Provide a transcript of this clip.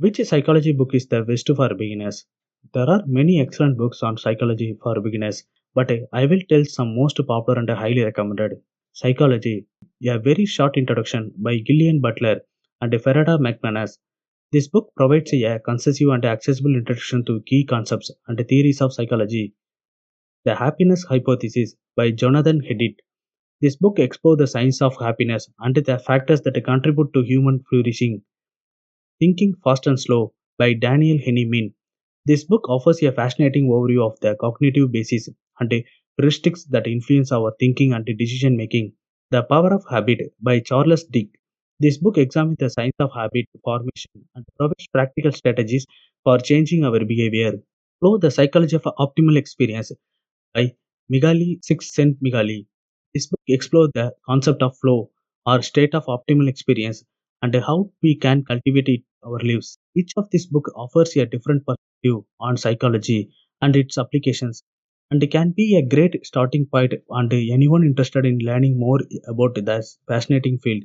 Which psychology book is the best for beginners? There are many excellent books on psychology for beginners, but I will tell some most popular and highly recommended. Psychology, a very short introduction by Gillian Butler and Farada McManus. This book provides a concise and accessible introduction to key concepts and theories of psychology. The Happiness Hypothesis by Jonathan Haidt. This book explores the science of happiness and the factors that contribute to human flourishing. Thinking Fast and Slow by Daniel Henneman. This book offers a fascinating overview of the cognitive basis and the heuristics that influence our thinking and decision making. The Power of Habit by Charles Dick. This book examines the science of habit formation and provides practical strategies for changing our behavior. Flow, the Psychology of Optimal Experience by Migali Csikszentmihalyi. This book explores the concept of flow or state of optimal experience and how we can cultivate it in our lives. Each of these books offers a different perspective on psychology and its applications and can be a great starting point and anyone interested in learning more about this fascinating field.